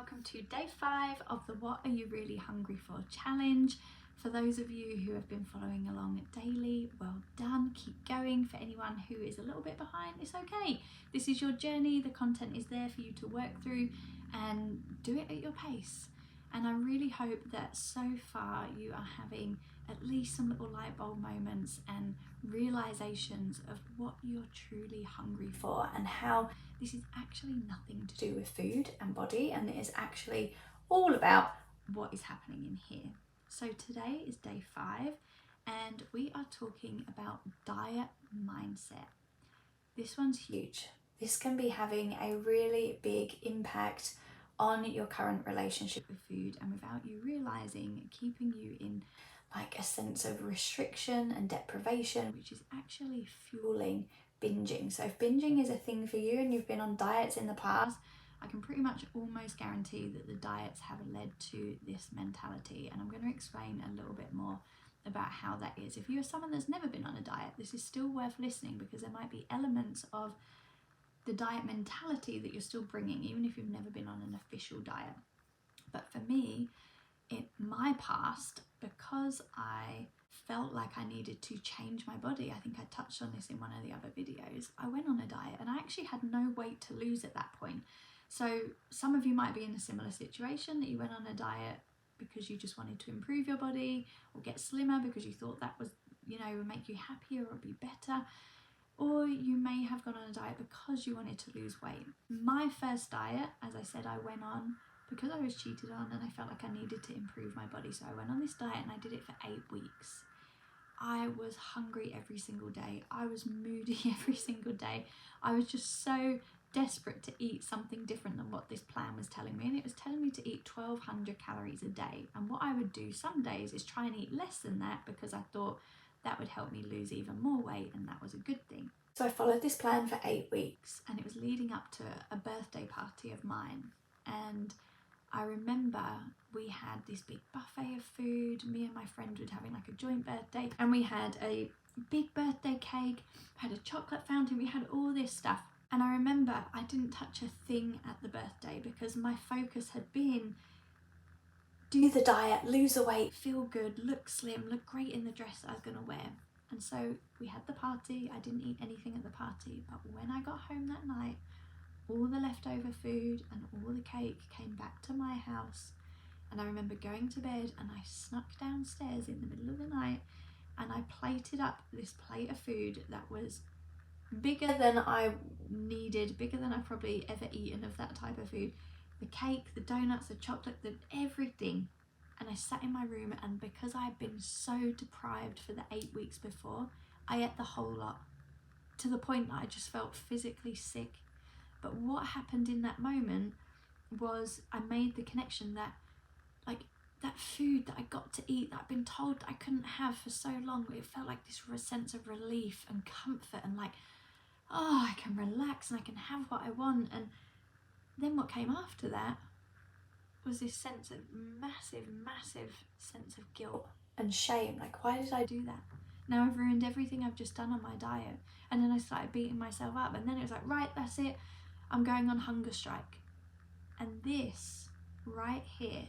welcome to day 5 of the What Are You Really Hungry For challenge. For those of you who have been following along daily, well done, keep going. For anyone who is a little bit behind, it's okay. This is your journey, the content is there for you to work through and do it at your pace. And I really hope that so far you are having at least some little light bulb moments and realizations of what you're truly hungry for and how this is actually nothing to do with food and body, and it is actually all about what is happening in here. So today is day 5 and we are talking about diet mindset. This one's huge. This can be having a really big impact on your current relationship with food, and without you realizing, keeping you in like a sense of restriction and deprivation, which is actually fueling binging. So if binging is a thing for you and you've been on diets in the past, I can pretty much almost guarantee that the diets have led to this mentality, and I'm going to explain a little bit more about how that is. If you're someone that's never been on a diet, this is still worth listening because there might be elements of the diet mentality that you're still bringing, even if you've never been on an official diet. But for me, in my past, because I felt like I needed to change my body, I think I touched on this in one of the other videos, I went on a diet and I actually had no weight to lose at that point. So some of you might be in a similar situation, that you went on a diet because you just wanted to improve your body or get slimmer because you thought that was, would make you happier or be better. Or you may have gone on a diet because you wanted to lose weight. My first diet, as I said, I went on because I was cheated on and I felt like I needed to improve my body. So I went on this diet and I did it for 8 weeks. I was hungry every single day. I was moody every single day. I was just so desperate to eat something different than what this plan was telling me. And it was telling me to eat 1,200 calories a day. And what I would do some days is try and eat less than that because I thought that would help me lose even more weight, and that was a good thing. So I followed this plan for 8 weeks, and it was leading up to a birthday party of mine. And I remember we had this big buffet of food. Me and my friend were having like a joint birthday, and we had a big birthday cake, had a chocolate fountain, we had all this stuff. And I remember I didn't touch a thing at the birthday because my focus had been do the diet, lose the weight, feel good, look slim, look great in the dress that I was going to wear. And so we had the party. I didn't eat anything at the party, but when I got home that night, all the leftover food and all the cake came back to my house. And I remember going to bed and I snuck downstairs in the middle of the night and I plated up this plate of food that was bigger than I needed, bigger than I've probably ever eaten of that type of food. The cake, the donuts, the chocolate, everything. And I sat in my room, and because I had been so deprived for the 8 weeks before, I ate the whole lot to the point that I just felt physically sick. But what happened in that moment was I made the connection that that food that I got to eat that I've been told that I couldn't have for so long, it felt like this sense of relief and comfort and I can relax and I can have what I want. And then what came after that was this sense of massive sense of guilt and shame. Why did I do that? Now I've ruined everything I've just done on my diet. And then I started beating myself up, and then it was like, right, that's it, I'm going on hunger strike. And this right here,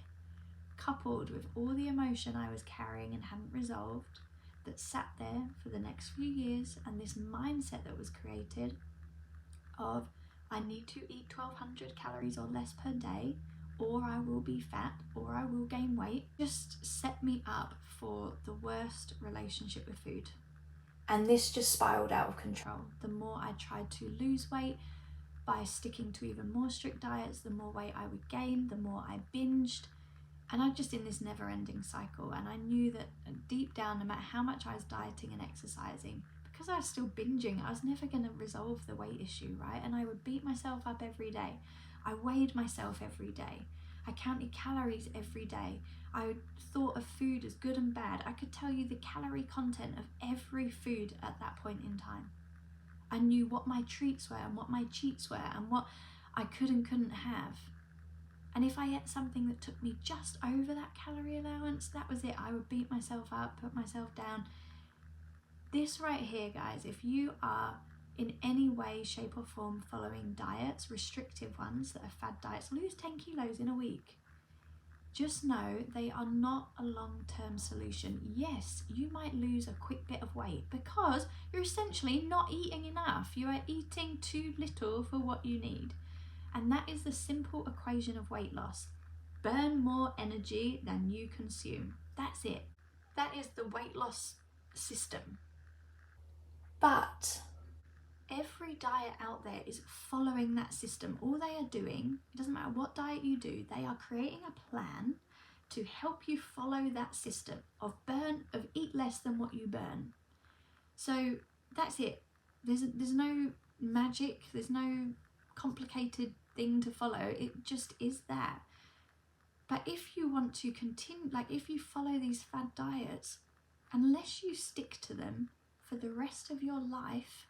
coupled with all the emotion I was carrying and hadn't resolved, that sat there for the next few years, and this mindset that was created of I need to eat 1,200 calories or less per day, or I will be fat, or I will gain weight, just set me up for the worst relationship with food. And this just spiraled out of control. The more I tried to lose weight by sticking to even more strict diets, the more weight I would gain, the more I binged. And I'm just in this never-ending cycle. And I knew that deep down, no matter how much I was dieting and exercising, because I was still binging, I was never going to resolve the weight issue, right? And I would beat myself up every day. I weighed myself every day. I counted calories every day. I thought of food as good and bad. I could tell you the calorie content of every food at that point in time. I knew what my treats were and what my cheats were and what I could and couldn't have. And if I ate something that took me just over that calorie allowance, that was it. I would beat myself up, put myself down. This right here, guys, if you are in any way, shape or form following diets, restrictive ones that are fad diets, lose 10 kilos in a week. Just know they are not a long-term solution. Yes, you might lose a quick bit of weight because you're essentially not eating enough. You are eating too little for what you need. And that is the simple equation of weight loss. Burn more energy than you consume. That's it. That is the weight loss system. But every diet out there is following that system. All they are doing, it doesn't matter what diet you do, they are creating a plan to help you follow that system of eat less than what you burn. So that's it. There's no magic, there's no complicated thing to follow. It just is that. But if you want to continue, like if you follow these fad diets, unless you stick to them for the rest of your life,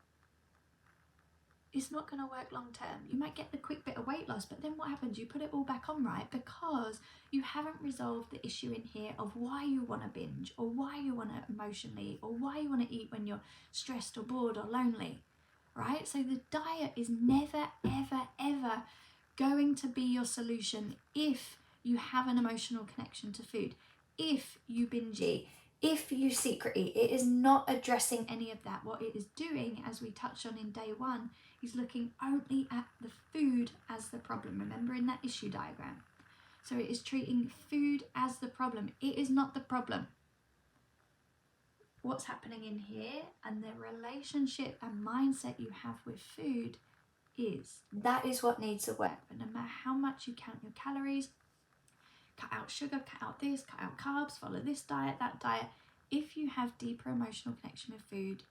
it's not going to work long term. You might get the quick bit of weight loss, but then what happens? You put it all back on, right? Because you haven't resolved the issue in here of why you want to binge, or why you want to emotionally, or why you want to eat when you're stressed or bored or lonely, right? So the diet is never, ever, ever going to be your solution if you have an emotional connection to food, if you binge eat, if you secret eat. It is not addressing any of that. What it is doing, as we touched on in day one, is looking only at the food as the problem. Remember in that issue diagram? So it is treating food as the problem. It is not the problem. What's happening in here and the relationship and mindset you have with food is. That is what needs to work. But no matter how much you count your calories, cut out sugar, cut out this, cut out carbs, follow this diet, that diet, if you have deeper emotional connection with food,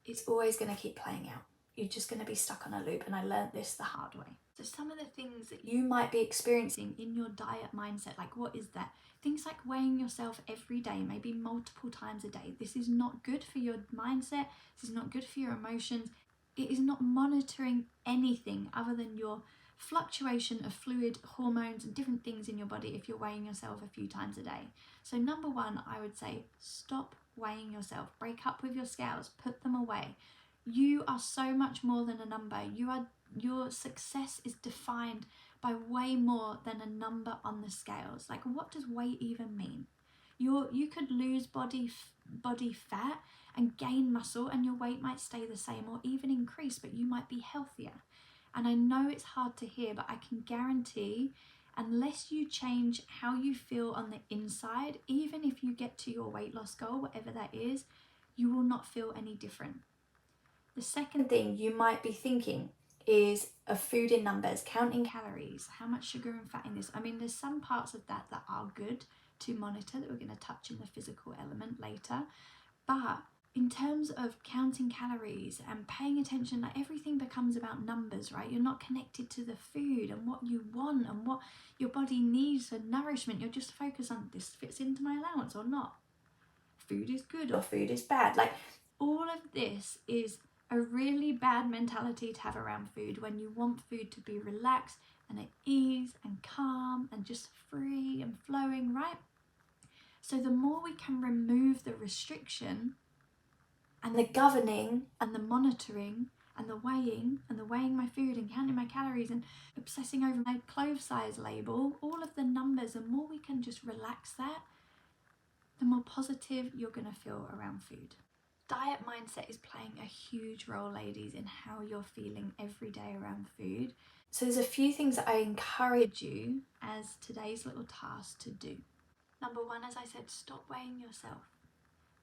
it's always going to keep playing out. You're just going to be stuck on a loop, and I learned this the hard way. So some of the things that you might be experiencing in your diet mindset, like what is that? Things like weighing yourself every day, maybe multiple times a day. This is not good for your mindset. This is not good for your emotions. It is not monitoring anything other than your fluctuation of fluid, hormones and different things in your body if you're weighing yourself a few times a day. So number one, I would say stop weighing yourself. Break up with your scales, put them away. You are so much more than a number. Your success is defined by way more than a number on the scales. Like, what does weight even mean? You could lose body fat and gain muscle, and your weight might stay the same or even increase, but you might be healthier. And I know it's hard to hear, but I can guarantee, unless you change how you feel on the inside, even if you get to your weight loss goal, whatever that is, you will not feel any different. The second thing you might be thinking is of food in numbers, counting calories, how much sugar and fat in this. I mean, there's some parts of that are good to monitor that we're going to touch in the physical element later. But in terms of counting calories and paying attention, like everything becomes about numbers, right? You're not connected to the food and what you want and what your body needs for nourishment. You're just focused on this fits into my allowance or not. Food is good or food is bad. Like all of this is a really bad mentality to have around food when you want food to be relaxed and at ease and calm and just free and flowing, right? So the more we can remove the restriction and the governing and the monitoring and the weighing my food and counting my calories and obsessing over my clothes size label, all of the numbers, the more we can just relax that, the more positive you're going to feel around food. Diet mindset is playing a huge role, ladies, in how you're feeling every day around food. So there's a few things that I encourage you as today's little task to do. Number one, as I said, stop weighing yourself.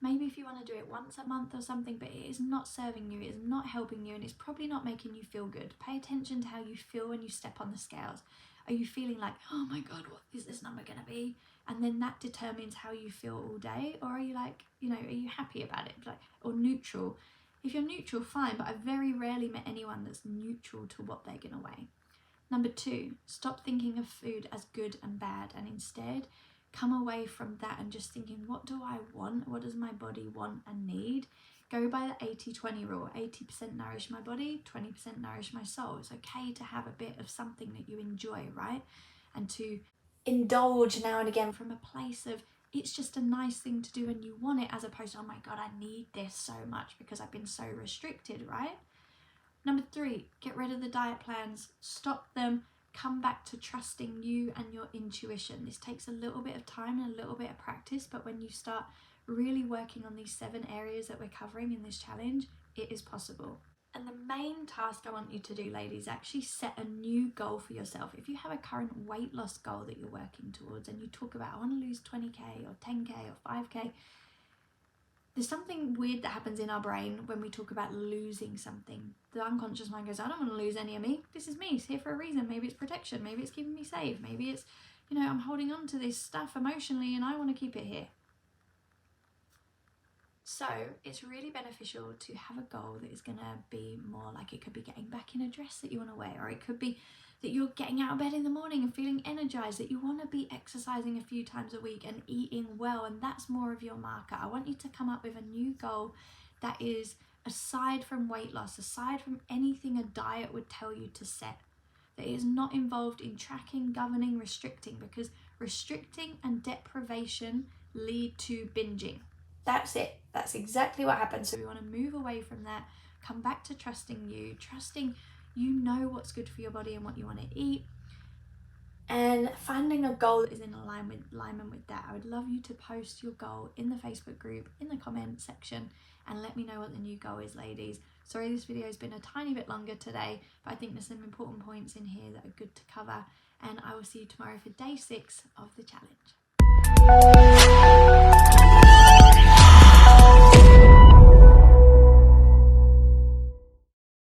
Maybe if you want to do it once a month or something, but it is not serving you, it is not helping you, and it's probably not making you feel good. Pay attention to how you feel when you step on the scales. Are you feeling like, oh my God, what is this number going to be? And then that determines how you feel all day. Or are you like, are you happy about it? Like, or neutral? If you're neutral, fine, but I've very rarely met anyone that's neutral to what they're going to weigh. Number two, stop thinking of food as good and bad, and instead come away from that and just thinking, what do I want? What does my body want and need? Go by the 80-20 rule. 80% nourish my body, 20% nourish my soul. It's okay to have a bit of something that you enjoy, right? And to indulge now and again from a place of it's just a nice thing to do and you want it, as opposed to, oh my God, I need this so much because I've been so restricted, right? Number 3, get rid of the diet plans, stop them, come back to trusting you and your intuition. This takes a little bit of time and a little bit of practice, but when you start really working on these 7 areas that we're covering in this challenge, it is possible. And the main task I want you to do, ladies, actually set a new goal for yourself. If you have a current weight loss goal that you're working towards and you talk about, I want to lose 20k or 10k or 5k, there's something weird that happens in our brain when we talk about losing something. The unconscious mind goes, I don't want to lose any of me. This is me. It's here for a reason. Maybe it's protection. Maybe it's keeping me safe. Maybe it's, I'm holding on to this stuff emotionally and I want to keep it here. So it's really beneficial to have a goal that is going to be more like, it could be getting back in a dress that you want to wear, or it could be that you're getting out of bed in the morning and feeling energized, that you want to be exercising a few times a week and eating well, and that's more of your marker. I want you to come up with a new goal that is aside from weight loss, aside from anything a diet would tell you to set, that is not involved in tracking, governing, restricting, because restricting and deprivation lead to binging. That's it. That's exactly what happens. So we want to move away from that, come back to trusting you know what's good for your body and what you want to eat, and finding a goal that is in alignment with that. I would love you to post your goal in the Facebook group, in the comment section, and let me know what the new goal is, ladies. Sorry this video has been a tiny bit longer today, but I think there's some important points in here that are good to cover, and I will see you tomorrow for day 6 of the challenge.